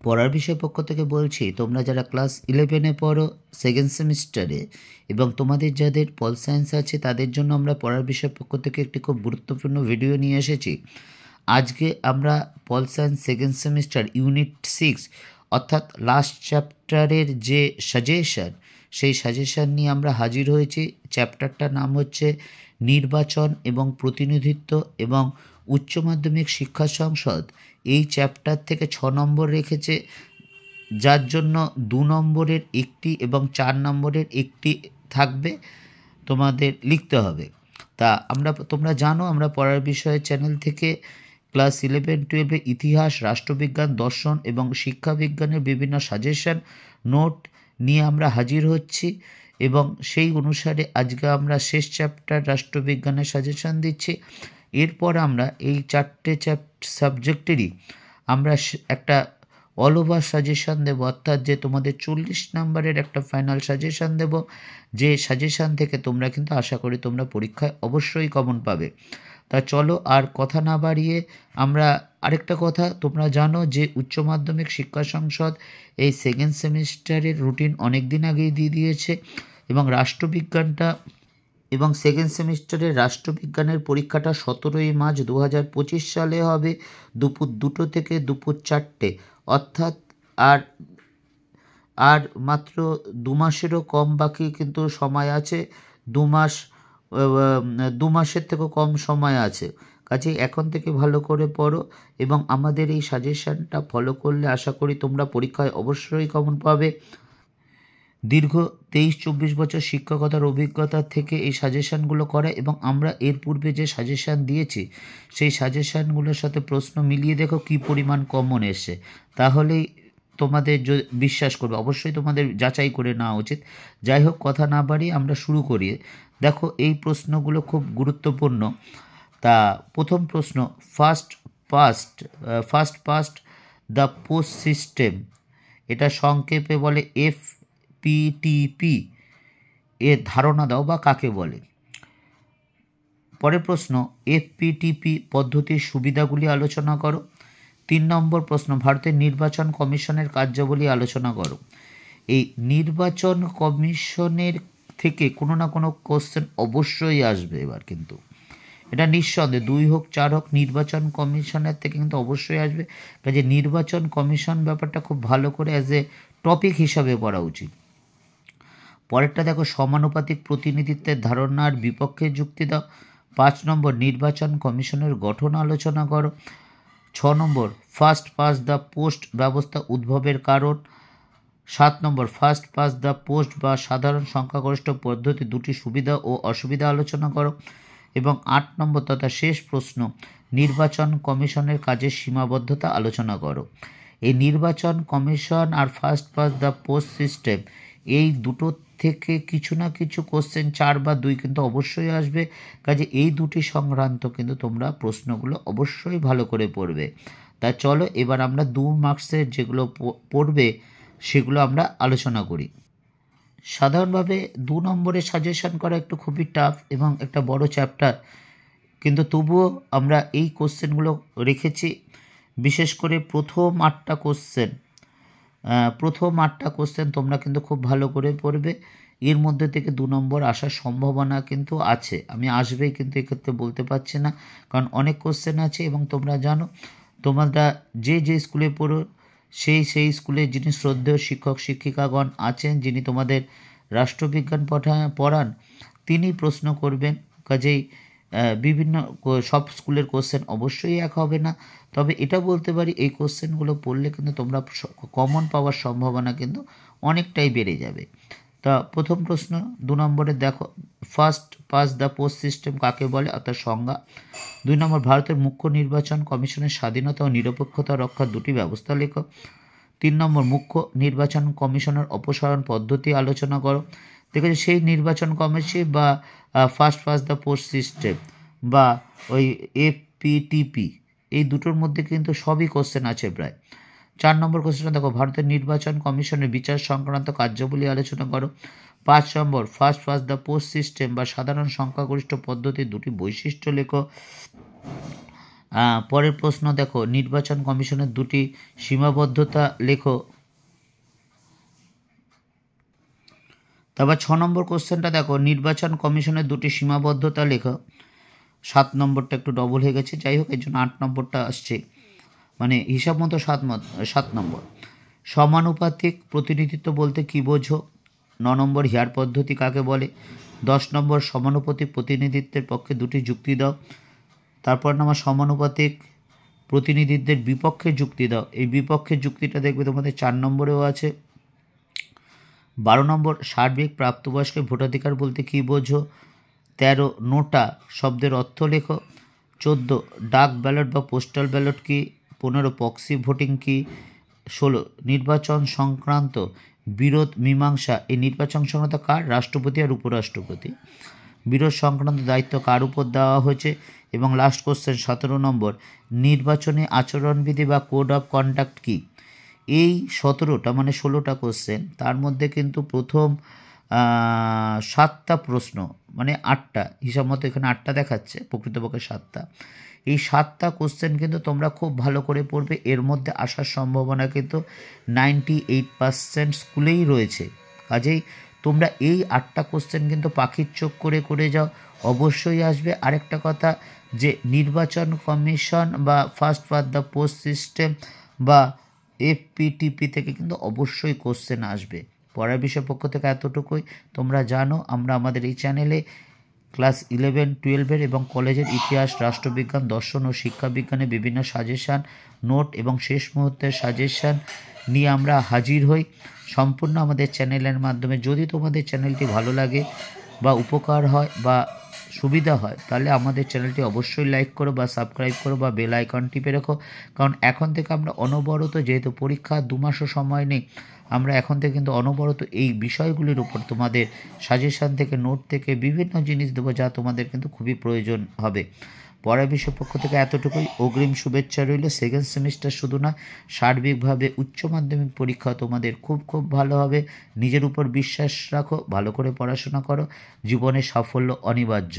পড়ার বিষয় পক্ষ থেকে বলছি, তোমরা যারা ক্লাস 11-এ পড়ো সেকেন্ড সেমিস্টারে এবং তোমাদের যাদের পল সায়েন্স আছে তাদের জন্য আমরা পড়ার বিষয় পক্ষ থেকে একটি খুব গুরুত্বপূর্ণ ভিডিও নিয়ে এসেছি। আজকে আমরা pol science second semester unit 6 অর্থাৎ লাস্ট চ্যাপ্টারের যে সাজেশন, সেই সাজেশন নিয়ে আমরা হাজির হয়েছি। চ্যাপ্টারটার নাম হচ্ছে নির্বাচন এবং প্রতিনিধিত্ব এবং উচ্চ মাধ্যমিক শিক্ষা সংসদ এই চ্যাপ্টার থেকে 6 নম্বর রেখেছে, যার জন্য 2 নম্বরের একটি এবং 4 নম্বরের একটি থাকবে, তোমাদের লিখতে হবে। তা তোমরা জানো আমরা পড়ার বিষয়ে চ্যানেল থেকে ক্লাস 11-12 ইতিহাস, রাষ্ট্রবিজ্ঞান, দর্শন এবং শিক্ষাবিজ্ঞানের বিভিন্ন সাজেশন নোট নিয়ে আমরা হাজির হচ্ছি এবং সেই অনুসারে আজকে আমরা শেষ চ্যাপ্টার রাষ্ট্রবিজ্ঞানের সাজেশন দিচ্ছি। এরপর আমরা এই 4টে সাবজেক্টেরই আমরা একটা অল ওভার সাজেশান দেবো, অর্থাৎ যে তোমাদের 40 নম্বরের একটা ফাইনাল সাজেশান দেব, যে সাজেশান থেকে তোমরা কিন্তু আশা করি তোমরা পরীক্ষায় অবশ্যই কমন পাবে। তা চলো আর কথা না বাড়িয়ে আমরা আরেকটা কথা, তোমরা জানো যে উচ্চ মাধ্যমিক শিক্ষা সংসদ এই সেকেন্ড সেমিস্টারের রুটিন অনেক দিন আগেই দিয়ে দিয়েছে এবং সেকেন্ড সেমিস্টারের রাষ্ট্রবিজ্ঞানের পরীক্ষাটা 17ই মার্চ 2025 সালে হবে, দুপুর 2টো থেকে দুপুর 4টে, অর্থাৎ আর মাত্র 2 মাসেরও কম বাকি কিন্তু সময় আছে। 2 মাসের থেকেও কম সময় আছে, কাজে এখন থেকে ভালো করে পড়ো এবং আমাদের এই সাজেশনটা ফলো করলে আশা করি তোমরা পরীক্ষায় অবশ্যই কমন পাবে। দীর্ঘ 23-24 বছর শিক্ষকতার অভিজ্ঞতা থেকে এই সাজেশানগুলো করা এবং আমরা এর পূর্বে যে সাজেশান দিয়েছি সেই সাজেশানগুলোর সাথে প্রশ্ন মিলিয়ে দেখো কী পরিমাণ কমন এসে, তাহলেই তোমাদের বিশ্বাস করবে। অবশ্যই তোমাদের যাচাই করে নেওয়া উচিত। যাই হোক, কথা না বাড়িয়ে আমরা শুরু করি। দেখো এই প্রশ্নগুলো খুব গুরুত্বপূর্ণ। তা প্রথম প্রশ্ন, first past the post system, এটা সংক্ষেপে বলে FPTP, এর ধারণা দাও বা কাকে বলে। পরের প্রশ্ন, FPTP পদ্ধতির সুবিধাগুলি আলোচনা করো। 3 নম্বর প্রশ্ন, ভারতের নির্বাচন কমিশনের কার্যাবলী আলোচনা করো। এই নির্বাচন কমিশনের থেকে কোনো না কোনো কোশ্চেন অবশ্যই আসবে এবার, কিন্তু এটা নিঃসন্দেহে 2 হোক 4 হোক, নির্বাচন কমিশনের থেকে কিন্তু অবশ্যই আসবে। কাজে নির্বাচন কমিশন ব্যাপারটা খুব ভালো করে অ্যাজ এ টপিক হিসাবে পড়া উচিত। পরেরটা দেখো, সমানুপাতিক প্রতিনিধিত্বের ধারণার বিপক্ষে যুক্তি দাও। 5 নম্বর, নির্বাচন কমিশনের গঠন আলোচনা করো। 6 নম্বর, ফার্স্ট পাস্ট দ্য পোস্ট ব্যবস্থা উদ্ভবের কারণ। 7 নম্বর, ফার্স্ট পাস্ট দ্য পোস্ট বা সাধারণ সংখ্যাগরিষ্ঠ পদ্ধতি দুটি সুবিধা ও অসুবিধা আলোচনা করো। এবং 8 নম্বর তথা শেষ প্রশ্ন, নির্বাচন কমিশনের কাজের সীমাবদ্ধতা আলোচনা করো। এই নির্বাচন কমিশন আর first past the post system, এই দুটো থেকে কিছু না কিছু কোশ্চেন 4 বা 2 কিন্তু অবশ্যই আসবে। কাজে এই দুটি সংক্রান্ত কিন্তু তোমরা প্রশ্নগুলো অবশ্যই ভালো করে পড়বে। তা চলো এবার আমরা 2 মার্কসের যেগুলো পড়বে সেগুলো আমরা আলোচনা করি। সাধারণভাবে 2 নম্বরে সাজেশন করা একটু খুবই টাফ এবং একটা বড় চ্যাপ্টার, কিন্তু তবুও আমরা এই কোশ্চেনগুলো রেখেছি। বিশেষ করে প্রথম 8টা কোশ্চেন তোমরা কিন্তু খুব ভালো করে পড়বে। এর মধ্যে থেকে 2 নম্বর আসার সম্ভাবনা কিন্তু আছে, আমি আসবেই কিন্তু এক্ষেত্রে বলতে পারছি না, কারণ অনেক কোশ্চেন আছে। এবং তোমরা জানো তোমরা যে স্কুলে পড়ো সেই স্কুলে যিনি শ্রদ্ধেয় শিক্ষক শিক্ষিকাগণ আছেন, যিনি তোমাদের রাষ্ট্রবিজ্ঞান পড়ান, তিনি প্রশ্ন করবেন। কাজেই বিভিন্ন সব স্কুলের কোশ্চেন অবশ্যই এক হবে না, তবে এটা বলতে পারি এই কোশ্চেনগুলো পড়লে কিন্তু তোমরা কমন পাওয়ার সম্ভাবনা কিন্তু অনেকটাই বেড়ে যাবে। তা প্রথম প্রশ্ন 2 নম্বরে দেখো, first past the post system কাকে বলে অর্থাৎ সংজ্ঞা। 2 নম্বর, ভারতের মুখ্য নির্বাচন কমিশনের স্বাধীনতা ও নিরপেক্ষতা রক্ষার দুটি ব্যবস্থা লেখো। 3 নম্বর, মুখ্য নির্বাচন কমিশনের অপসারণ পদ্ধতি আলোচনা করো। দেখো সেই নির্বাচন কমিশন বা first past the post system বা ওই FPTP, এই দুটোর মধ্যে কিন্তু সবই কোশ্চেন আছে প্রায়। 4 নম্বর কোশ্চেন দেখো, ভারতের নির্বাচন কমিশনের বিচার সংক্রান্ত কার্যাবলী আলোচনা করো। 5 নম্বর, first past the post system বা সাধারণ সংখ্যাগরিষ্ঠ পদ্ধতির দুটি বৈশিষ্ট্য লেখো। পরের প্রশ্ন দেখো, নির্বাচন কমিশনের দুটি সীমাবদ্ধতা লেখো। তারপর 6 নম্বর কোশ্চেনটা দেখো, নির্বাচন কমিশনের দুটি সীমাবদ্ধতা লেখো। 7 নম্বরটা একটু ডবল হয়ে গেছে, যাই হোক এর জন্য 8 নম্বরটা আসছে, মানে হিসাব মতো 7 নম্বর। সমানুপাতিক প্রতিনিধিত্ব বলতে কী বোঝো? 9 নম্বর হেয়ার পদ্ধতি কাকে বলে? 10 নম্বর সমানুপাতিক প্রতিনিধিত্বের পক্ষে দুটি যুক্তি দাও। তারপর নাম্বার সমানুপাতিক প্রতিনিধিত্বের বিপক্ষে যুক্তি দাও। এই বিপক্ষের যুক্তিটা দেখবে তোমাদের 4 নম্বরেও আছে। 12 নম্বর সার্বিক প্রাপ্তবয়স্কের ভোটাধিকার বলতে কী বোঝো? 13 নোটা শব্দের অর্থ লেখো। 14 ডাক ব্যালট বা পোস্টাল ব্যালট কি? 15 প্রক্সি ভোটিং কি? 16 নির্বাচন সংক্রান্ত বিরোধ মীমাংসা। এই নির্বাচন সংক্রান্ত কার? রাষ্ট্রপতি আর উপরাষ্ট্রপতি। বিরোধ সংক্রান্ত দায়িত্ব কার উপর দেওয়া হয়েছে? এবং লাস্ট কোশ্চেন 17 নম্বর নির্বাচনী আচরণবিধি বা কোড অফ কন্ডাক্ট কি? এই 17টা মানে 16টা কোশ্চেন, তার মধ্যে কিন্তু প্রথম 7টা প্রশ্ন মানে 8টা, হিসাব মতো এখানে 8টা দেখাচ্ছে, প্রকৃতপক্ষে 7টা। এই 7টা কোশ্চেন কিন্তু তোমরা খুব ভালো করে পড়বে। এর মধ্যে আসার সম্ভাবনা কিন্তু 98% স্কুলেই রয়েছে। কাজেই তোমরা এই 8টা কোশ্চেন কিন্তু পাখির চোখ করে করে যাও, অবশ্যই আসবে। আরেকটা কথা, যে নির্বাচন কমিশন বা first past the post system বা FPTP থেকে কিন্তু অবশ্যই কোশ্চেন আসবে। পড়ার বিষয় পক্ষ থেকে এতটুকুই। তোমরা জানো আমরা আমাদের এই চ্যানেলে ক্লাস 11, 12 এবং কলেজের ইতিহাস, রাষ্ট্রবিজ্ঞান, দর্শন ও শিক্ষাবিজ্ঞানের বিভিন্ন সাজেশান, নোট এবং শেষ মুহূর্তের সাজেশান নিয়ে আমরা হাজির হই সম্পূর্ণ আমাদের চ্যানেলের মাধ্যমে। যদি তোমাদের চ্যানেলটি ভালো লাগে বা উপকার হয় বা সুবিধা হয়, তাহলে আমাদের চ্যানেলটি অবশ্যই লাইক করো বা সাবস্ক্রাইব করো বা বেল আইকন টিপে রাখো। কারণ এখন থেকে আমরা অনবরত, যেহেতু পরীক্ষা 2 মাসও সময় নেই, আমরা এখন থেকে কিন্তু অনবরত এই বিষয়গুলির উপর তোমাদের সাজেশান থেকে, নোট থেকে বিভিন্ন জিনিস দেবো, যা তোমাদের কিন্তু খুবই প্রয়োজন হবে। পড়ার বিষয় পক্ষ থেকে এতটুকুই। অগ্রিম শুভেচ্ছা রইল। সেকেন্ড সেমিস্টার শুধু না, সার্বিকভাবে উচ্চ মাধ্যমিক পরীক্ষা তোমাদের খুব খুব ভালো হবে। নিজের উপর বিশ্বাস রাখো, ভালো করে পড়াশোনা করো, জীবনে সাফল্য অনিবার্য।